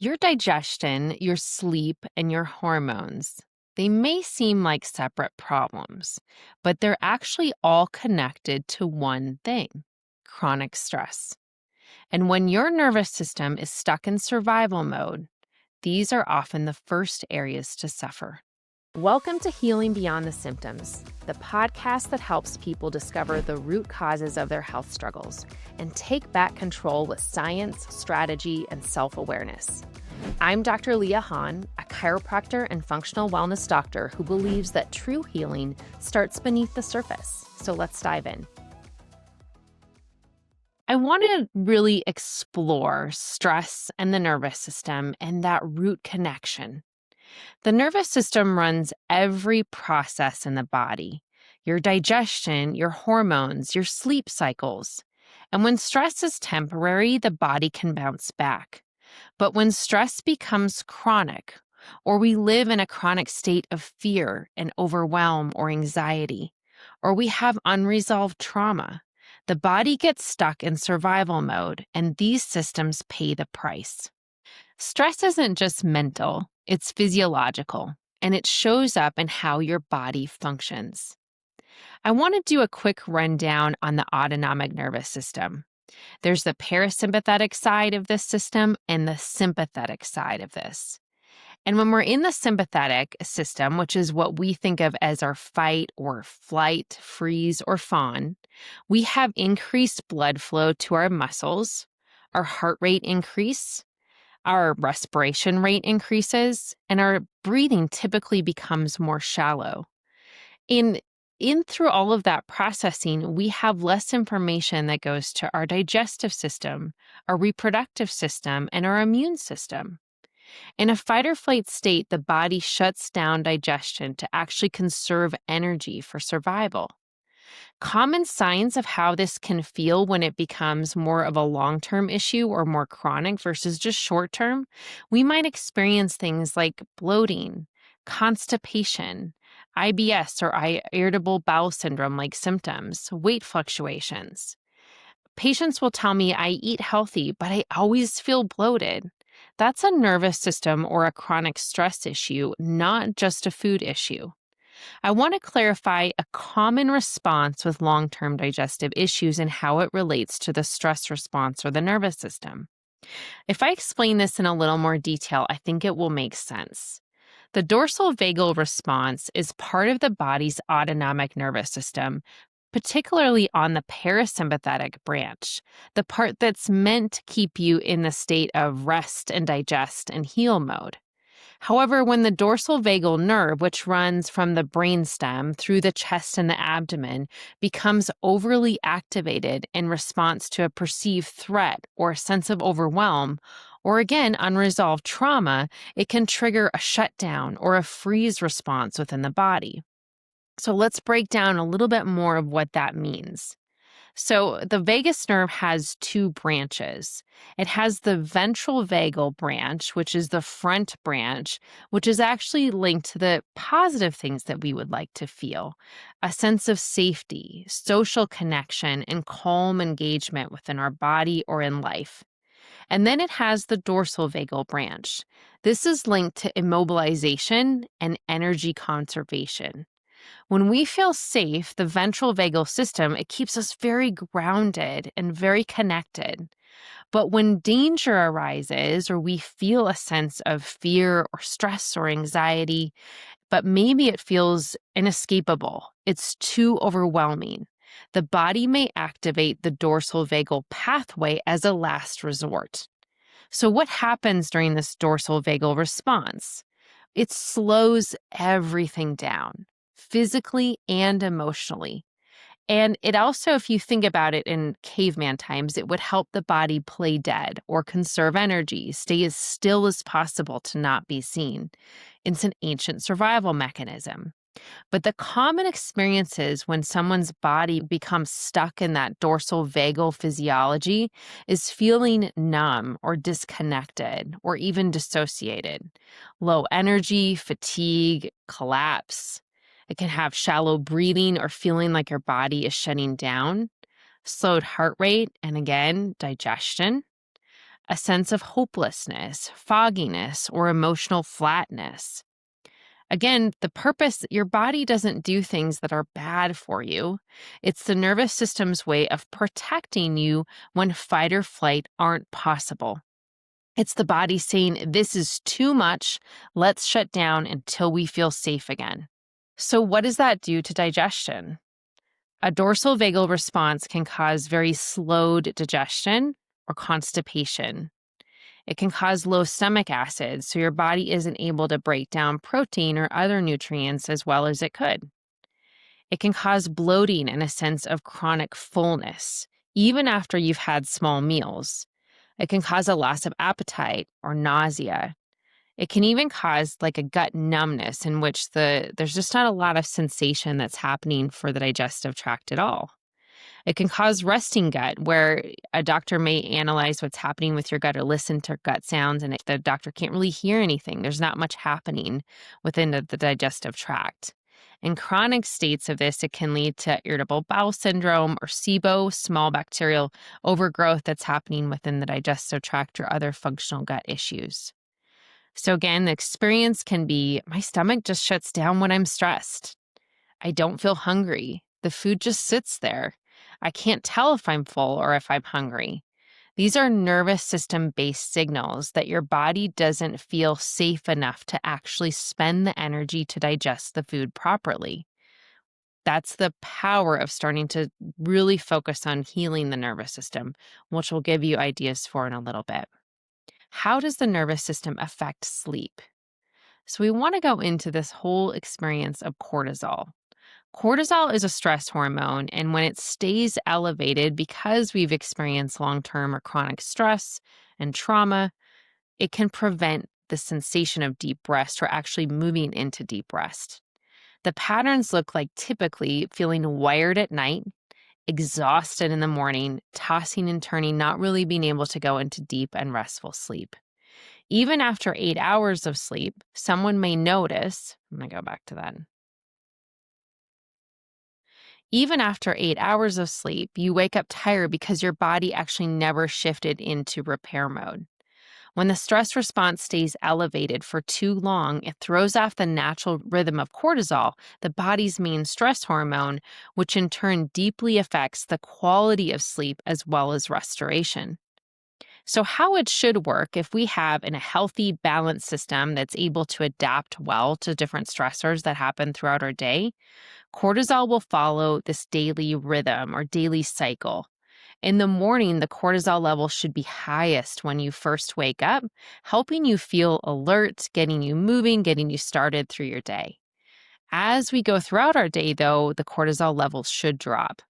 Your digestion, your sleep, and your hormones, they may seem like separate problems, but they're actually all connected to one thing: chronic stress. And when your nervous system is stuck in survival mode, these are often the first areas to suffer. Welcome to Healing Beyond the Symptoms, the podcast that helps people discover the root causes of their health struggles and take back control with science, strategy, and self-awareness. I'm Dr. Leah Hahn, a chiropractor and functional wellness doctor who believes that true healing starts beneath the surface. So let's dive in. I want to really explore stress and the nervous system and that root connection. The nervous system runs every process in the body: your digestion, your hormones, your sleep cycles. And when stress is temporary, the body can bounce back. But when stress becomes chronic, or we live in a chronic state of fear and overwhelm or anxiety, or we have unresolved trauma, the body gets stuck in survival mode, and these systems pay the price. Stress isn't just mental, it's physiological, and it shows up in how your body functions. I want to do a quick rundown on the autonomic nervous system. There's the parasympathetic side of this system and the sympathetic side of this. And when we're in the sympathetic system, which is what we think of as our fight or flight, freeze, or fawn, we have increased blood flow to our muscles, our heart rate increase, our respiration rate increases, and our breathing typically becomes more shallow. In through all of that processing, we have less information that goes to our digestive system, our reproductive system, and our immune system. In a fight or flight state, the body shuts down digestion to actually conserve energy for survival. Common signs of how this can feel when it becomes more of a long-term issue or more chronic versus just short-term, we might experience things like bloating, constipation, IBS or irritable bowel syndrome like symptoms, weight fluctuations. Patients will tell me, I eat healthy, but I always feel bloated. That's a nervous system or a chronic stress issue, not just a food issue. I want to clarify a common response with long-term digestive issues and how it relates to the stress response or the nervous system. If I explain this in a little more detail, I think it will make sense. The dorsal vagal response is part of the body's autonomic nervous system, particularly on the parasympathetic branch, the part that's meant to keep you in the state of rest and digest and heal mode. However, when the dorsal vagal nerve, which runs from the brainstem through the chest and the abdomen, becomes overly activated in response to a perceived threat or a sense of overwhelm, or again, unresolved trauma, it can trigger a shutdown or a freeze response within the body. So let's break down a little bit more of what that means. So the vagus nerve has two branches. It has the ventral vagal branch, which is the front branch, which is actually linked to the positive things that we would like to feel: a sense of safety, social connection, and calm engagement within our body or in life. And then it has the dorsal vagal branch. This is linked to immobilization and energy conservation. When we feel safe, the ventral vagal system, it keeps us very grounded and very connected. But when danger arises or we feel a sense of fear or stress or anxiety, but maybe it feels inescapable, it's too overwhelming, the body may activate the dorsal vagal pathway as a last resort. So what happens during this dorsal vagal response? It slows everything down, physically and emotionally. And it also, if you think about it in caveman times, it would help the body play dead or conserve energy, stay as still as possible to not be seen. It's an ancient survival mechanism. But the common experiences when someone's body becomes stuck in that dorsal vagal physiology is feeling numb or disconnected or even dissociated. Low energy, fatigue, collapse. It can have shallow breathing or feeling like your body is shutting down, slowed heart rate, and again, digestion. a sense of hopelessness, fogginess, or emotional flatness. Again, the purpose, your body doesn't do things that are bad for you. It's the nervous system's way of protecting you when fight or flight aren't possible. It's the body saying, this is too much. Let's shut down until we feel safe again. So what does that do to digestion? A dorsal vagal response can cause very slowed digestion or constipation. It can cause low stomach acid, so your body isn't able to break down protein or other nutrients as well as it could. It can cause bloating and a sense of chronic fullness, even after you've had small meals. It can cause a loss of appetite or nausea. It can even cause like a gut numbness in which there's just not a lot of sensation that's happening for the digestive tract at all. It can cause resting gut, where a doctor may analyze what's happening with your gut or listen to gut sounds, and the doctor can't really hear anything. There's not much happening within the digestive tract. In chronic states of this, it can lead to irritable bowel syndrome or SIBO, small bacterial overgrowth that's happening within the digestive tract or other functional gut issues. So again, the experience can be, my stomach just shuts down when I'm stressed. I don't feel hungry. The food just sits there. I can't tell if I'm full or if I'm hungry. These are nervous system-based signals that your body doesn't feel safe enough to actually spend the energy to digest the food properly. That's the power of starting to really focus on healing the nervous system, which we'll give you ideas for in a little bit. How does the nervous system affect sleep? So we want to go into this whole experience of cortisol. Cortisol is a stress hormone, and when it stays elevated because we've experienced long-term or chronic stress and trauma, it can prevent the sensation of deep rest or actually moving into deep rest. The patterns look like typically feeling wired at night, exhausted in the morning, tossing and turning, not really being able to go into deep and restful sleep. Even after 8 hours of sleep, someone may notice, I'm going to go back to that. Even after 8 hours of sleep, you wake up tired because your body actually never shifted into repair mode. When the stress response stays elevated for too long, it throws off the natural rhythm of cortisol, the body's main stress hormone, which in turn deeply affects the quality of sleep as well as restoration. So how it should work if we have in a healthy, balanced system that's able to adapt well to different stressors that happen throughout our day, cortisol will follow this daily rhythm or daily cycle. In the morning, the cortisol level should be highest when you first wake up, helping you feel alert, getting you moving, getting you started through your day. As we go throughout our day, though, the cortisol levels should drop.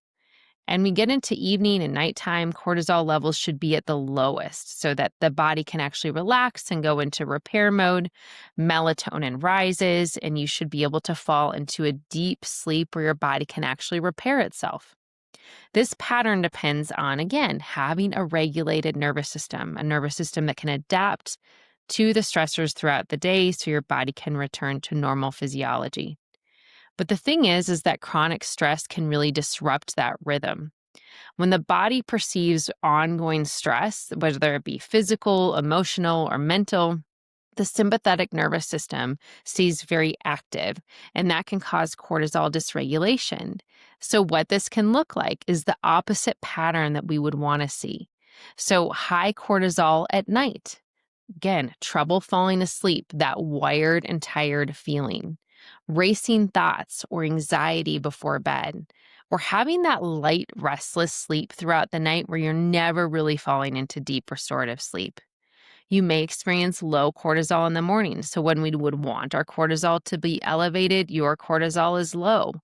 And we get into evening and nighttime, cortisol levels should be at the lowest so that the body can actually relax and go into repair mode. Melatonin rises, and you should be able to fall into a deep sleep where your body can actually repair itself. This pattern depends on, again, having a regulated nervous system, a nervous system that can adapt to the stressors throughout the day so your body can return to normal physiology. But the thing is that chronic stress can really disrupt that rhythm. When the body perceives ongoing stress, whether it be physical, emotional, or mental, the sympathetic nervous system stays very active, and that can cause cortisol dysregulation. So what this can look like is the opposite pattern that we would want to see. So high cortisol at night. Again, trouble falling asleep, that wired and tired feeling, racing thoughts or anxiety before bed, or having that light, restless sleep throughout the night where you're never really falling into deep restorative sleep. You may experience low cortisol in the morning. So when we would want our cortisol to be elevated, your cortisol is low.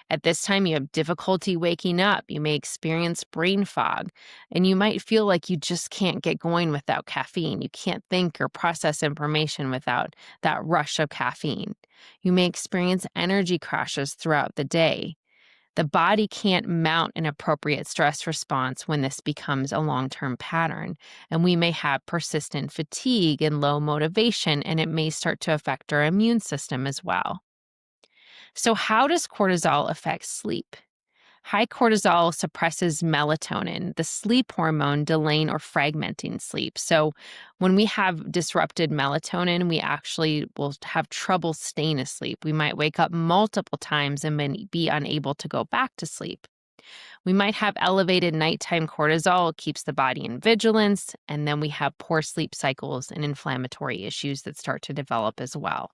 At this time, you have difficulty waking up. You may experience brain fog, and you might feel like you just can't get going without caffeine. You can't think or process information without that rush of caffeine. You may experience energy crashes throughout the day. The body can't mount an appropriate stress response when this becomes a long-term pattern, and we may have persistent fatigue and low motivation, and it may start to affect our immune system as well. So how does cortisol affect sleep? High cortisol suppresses melatonin, the sleep hormone, delaying or fragmenting sleep. So, when we have disrupted melatonin, we actually will have trouble staying asleep. We might wake up multiple times and then be unable to go back to sleep. We might have elevated nighttime cortisol, it keeps the body in vigilance, and then we have poor sleep cycles and inflammatory issues that start to develop as well.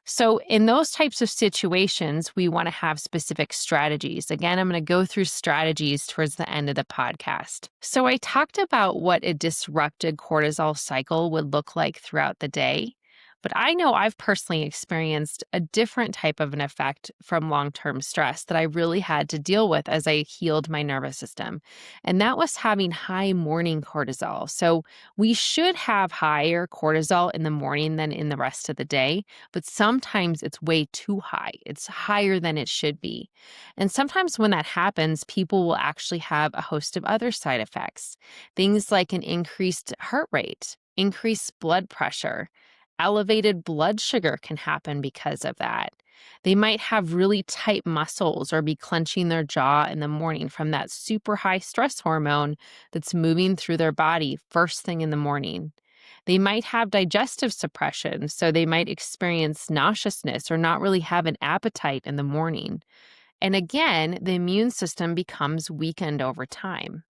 So, in those types of situations, we want to have specific strategies. Again, I'm going to go through strategies towards the end of the podcast. So, I talked about what a disrupted cortisol cycle would look like throughout the day. But I know I've personally experienced a different type of an effect from long term stress that I really had to deal with as I healed my nervous system. And that was having high morning cortisol. So, we should have higher cortisol in the morning than in the rest of the day, but sometimes it's way too high. It's higher than it should be. And sometimes when that happens, people will actually have a host of other side effects. Things like an increased heart rate, increased blood pressure, elevated blood sugar can happen because of that. They might have really tight muscles or be clenching their jaw in the morning from that super high stress hormone that's moving through their body first thing in the morning. They might have digestive suppression, so they might experience nauseousness or not really have an appetite in the morning. And again, the immune system becomes weakened over time.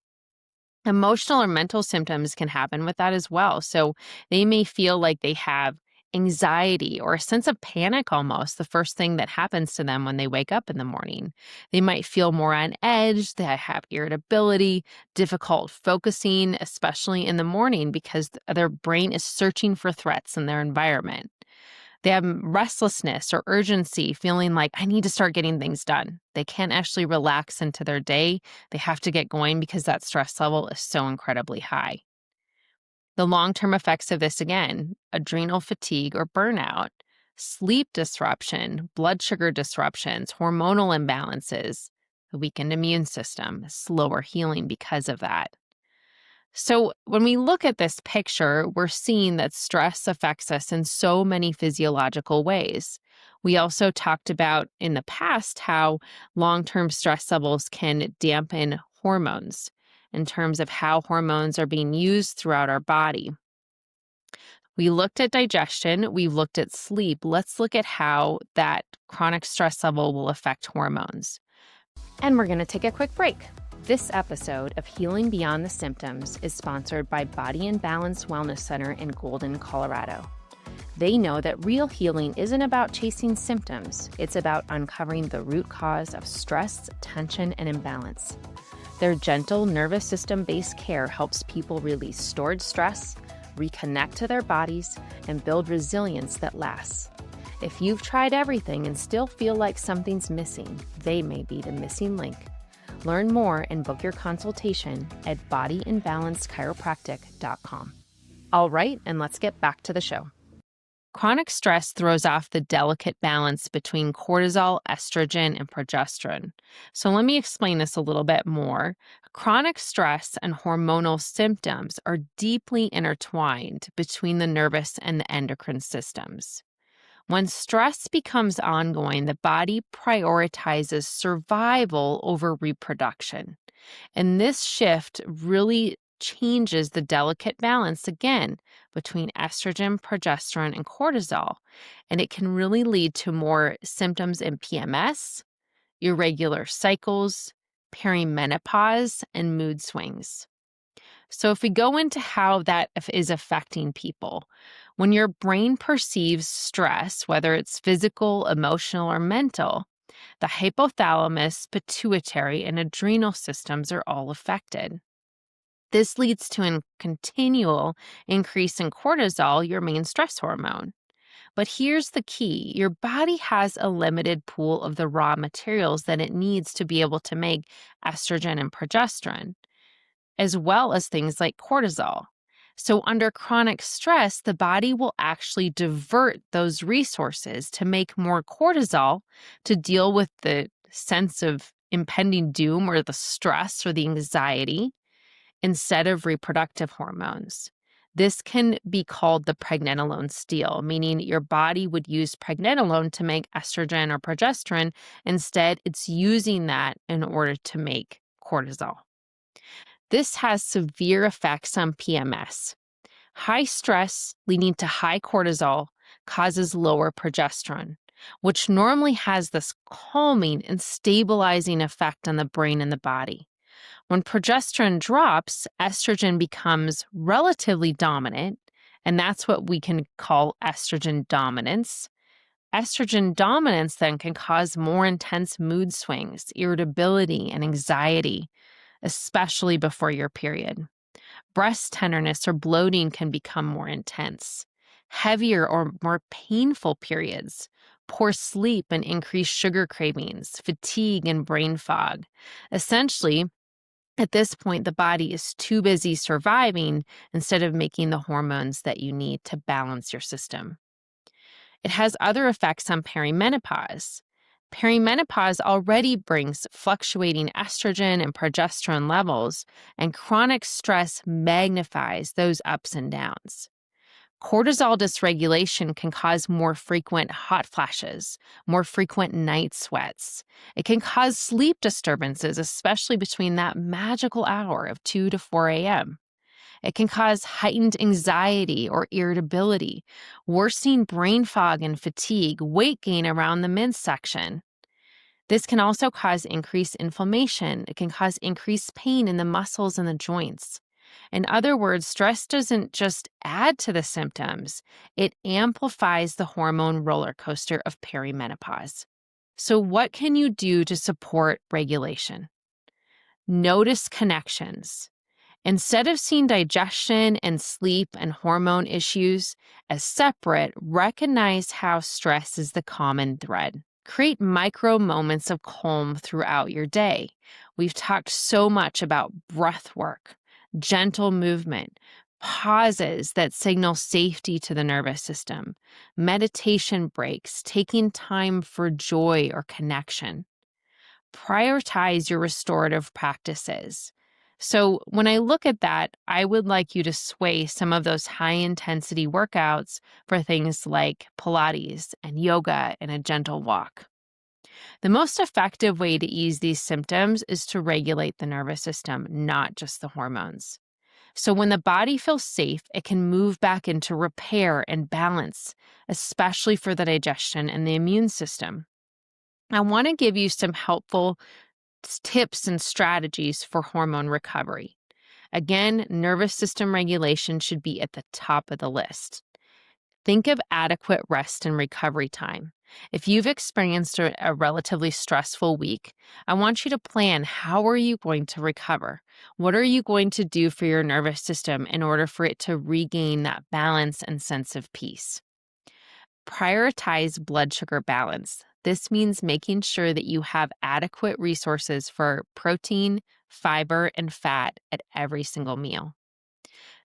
Emotional or mental symptoms can happen with that as well. So they may feel like they have anxiety or a sense of panic almost the first thing that happens to them when they wake up in the morning. They might feel more on edge, they have irritability, difficult focusing, especially in the morning because their brain is searching for threats in their environment. They have restlessness or urgency, feeling like, I need to start getting things done. They can't actually relax into their day. They have to get going because that stress level is so incredibly high. The long-term effects of this, again, adrenal fatigue or burnout, sleep disruption, blood sugar disruptions, hormonal imbalances, the weakened immune system, slower healing because of that. So, when we look at this picture, we're seeing that stress affects us in so many physiological ways. We also talked about in the past how long term stress levels can dampen hormones in terms of how hormones are being used throughout our body. We looked at digestion, we've looked at sleep. Let's look at how that chronic stress level will affect hormones. And we're going to take a quick break. This episode of Healing Beyond the Symptoms is sponsored by Body and Balance Wellness Center in Golden, Colorado. They know that real healing isn't about chasing symptoms. It's about uncovering the root cause of stress, tension, and imbalance. Their gentle nervous system-based care helps people release stored stress, reconnect to their bodies, and build resilience that lasts. If you've tried everything and still feel like something's missing, they may be the missing link. Learn more and book your consultation at bodyandbalancechiropractic.com. All right, and let's get back to the show. Chronic stress throws off the delicate balance between cortisol, estrogen, and progesterone. So let me explain this a little bit more. Chronic stress and hormonal symptoms are deeply intertwined between the nervous and the endocrine systems. When stress becomes ongoing, the body prioritizes survival over reproduction. And this shift really changes the delicate balance again between estrogen, progesterone, and cortisol. And it can really lead to more symptoms in PMS, irregular cycles, perimenopause, and mood swings. So, if we go into how that is affecting people, when your brain perceives stress, whether it's physical, emotional, or mental, the hypothalamus, pituitary, and adrenal systems are all affected. This leads to a continual increase in cortisol, your main stress hormone. But here's the key. Your body has a limited pool of the raw materials that it needs to be able to make estrogen and progesterone, as well as things like cortisol. So under chronic stress, the body will actually divert those resources to make more cortisol to deal with the sense of impending doom or the stress or the anxiety instead of reproductive hormones. This can be called the pregnenolone steal, meaning your body would use pregnenolone to make estrogen or progesterone. Instead, it's using that in order to make cortisol. This has severe effects on PMS. High stress leading to high cortisol causes lower progesterone, which normally has this calming and stabilizing effect on the brain and the body. When progesterone drops, estrogen becomes relatively dominant, and that's what we can call estrogen dominance. Estrogen dominance then can cause more intense mood swings, irritability, and anxiety, especially before your period. Breast tenderness or bloating can become more intense. Heavier or more painful periods, poor sleep and increased sugar cravings, fatigue and brain fog. Essentially, at this point, the body is too busy surviving instead of making the hormones that you need to balance your system. It has other effects on perimenopause. Perimenopause already brings fluctuating estrogen and progesterone levels, and chronic stress magnifies those ups and downs. Cortisol dysregulation can cause more frequent hot flashes, more frequent night sweats. It can cause sleep disturbances, especially between that magical hour of 2 to 4 a.m. It can cause heightened anxiety or irritability, worsening brain fog and fatigue, weight gain around the midsection. This can also cause increased inflammation. It can cause increased pain in the muscles and the joints. In other words, stress doesn't just add to the symptoms, it amplifies the hormone roller coaster of perimenopause. So, what can you do to support regulation? Notice connections. Instead of seeing digestion and sleep and hormone issues as separate, recognize how stress is the common thread. Create micro moments of calm throughout your day. We've talked so much about breath work, gentle movement, pauses that signal safety to the nervous system, meditation breaks, taking time for joy or connection. Prioritize your restorative practices. So, when I look at that, I would like you to sway some of those high intensity workouts for things like Pilates and yoga and a gentle walk. The most effective way to ease these symptoms is to regulate the nervous system, not just the hormones. So, when the body feels safe, it can move back into repair and balance, especially for the digestion and the immune system. I want to give you some helpful tips and strategies for hormone recovery. Again, nervous system regulation should be at the top of the list. Think of adequate rest and recovery time. If you've experienced a relatively stressful week, I want you to plan, how are you going to recover? What are you going to do for your nervous system in order for it to regain that balance and sense of peace? Prioritize blood sugar balance. This means making sure that you have adequate resources for protein, fiber, and fat at every single meal.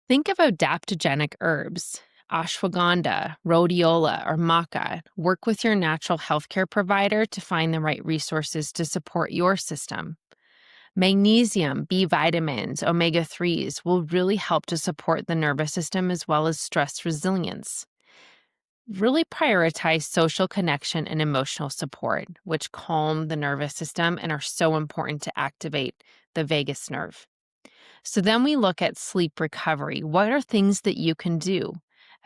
Think of adaptogenic herbs. Ashwagandha, rhodiola, or maca. Work with your natural healthcare provider to find the right resources to support your system. Magnesium, B vitamins, omega-3s will really help to support the nervous system as well as stress resilience. Really prioritize social connection and emotional support, which calm the nervous system and are so important to activate the vagus nerve. So then we look at sleep recovery. What are things that you can do?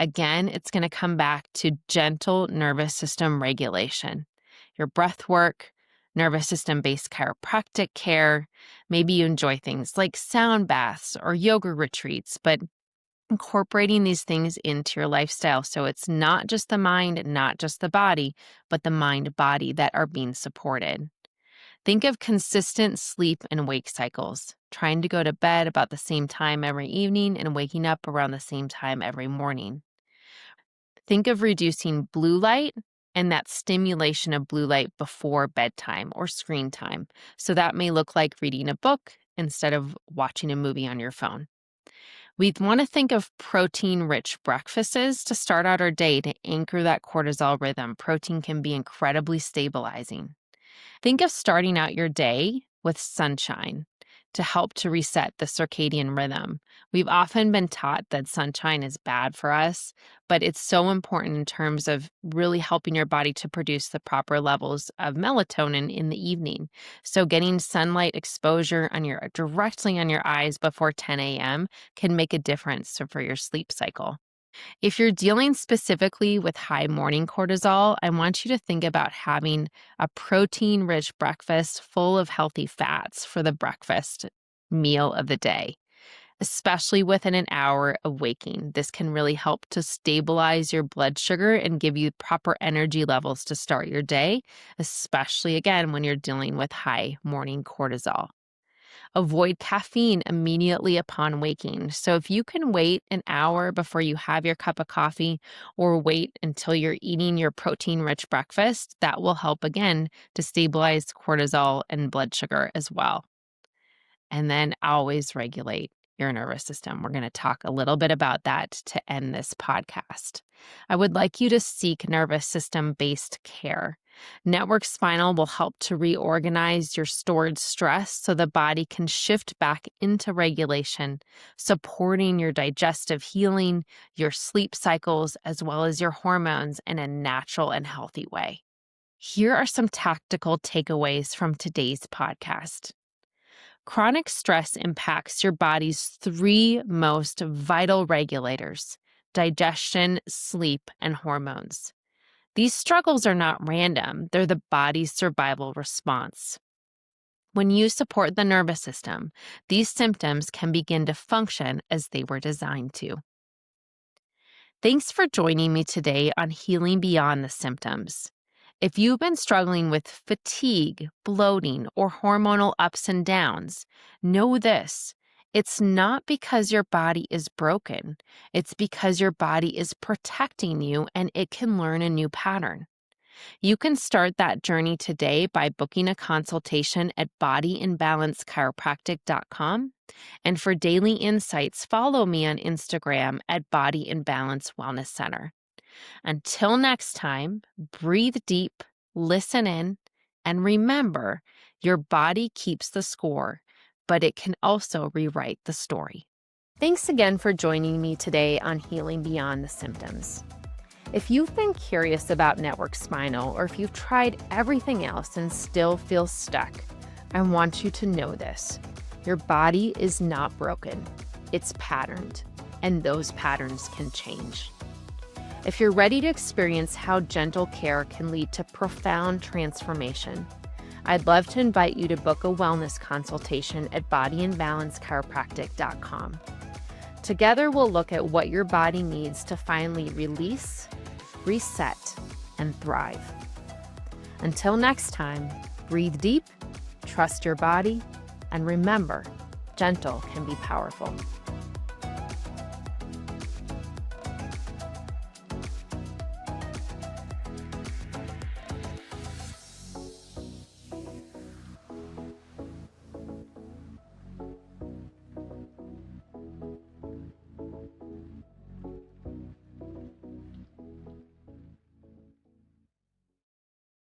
Again, it's going to come back to gentle nervous system regulation. Your breath work, nervous system-based chiropractic care. Maybe you enjoy things like sound baths or yoga retreats, but incorporating these things into your lifestyle so it's not just the mind, not just the body, but the mind-body that are being supported. Think of consistent sleep and wake cycles, trying to go to bed about the same time every evening and waking up around the same time every morning. Think of reducing blue light and that stimulation of blue light before bedtime or screen time. So that may look like reading a book instead of watching a movie on your phone. We'd want to think of protein-rich breakfasts to start out our day to anchor that cortisol rhythm. Protein can be incredibly stabilizing. Think of starting out your day with sunshine. to help to reset the circadian rhythm. We've often been taught that sunshine is bad for us, but it's so important in terms of really helping your body to produce the proper levels of melatonin in the evening. So getting sunlight exposure directly on your eyes before 10 a.m. can make a difference for your sleep cycle. If you're dealing specifically with high morning cortisol, I want you to think about having a protein rich breakfast full of healthy fats for the breakfast meal of the day, especially within an hour of waking. This can really help to stabilize your blood sugar and give you proper energy levels to start your day, especially again when you're dealing with high morning cortisol. Avoid caffeine immediately upon waking. So if you can wait an hour before you have your cup of coffee or wait until you're eating your protein-rich breakfast, that will help again to stabilize cortisol and blood sugar as well. And then always regulate your nervous system. We're going to talk a little bit about that to end this podcast. I would like you to seek nervous system based care. Network Spinal will help to reorganize your stored stress so the body can shift back into regulation, supporting your digestive healing, your sleep cycles, as well as your hormones in a natural and healthy way. Here are some tactical takeaways from today's podcast. Chronic stress impacts your body's three most vital regulators: digestion, sleep, and hormones. These struggles are not random, they're the body's survival response. When you support the nervous system, these symptoms can begin to function as they were designed to. Thanks for joining me today on Healing Beyond the Symptoms. If you've been struggling with fatigue, bloating, or hormonal ups and downs, know this: it's not because your body is broken. It's because your body is protecting you and it can learn a new pattern. You can start that journey today by booking a consultation at bodyimbalancechiropractic.com. And for daily insights, follow me on Instagram at Body Imbalance Wellness Center. Until next time, breathe deep, listen in, and remember, your body keeps the score, but it can also rewrite the story. Thanks again for joining me today on Healing Beyond the Symptoms. If you've been curious about Network Spinal, or if you've tried everything else and still feel stuck, I want you to know this: your body is not broken. It's patterned, and those patterns can change. If you're ready to experience how gentle care can lead to profound transformation, I'd love to invite you to book a wellness consultation at bodyimbalancechiropractic.com. Together, we'll look at what your body needs to finally release, reset, and thrive. Until next time, breathe deep, trust your body, and remember, gentle can be powerful.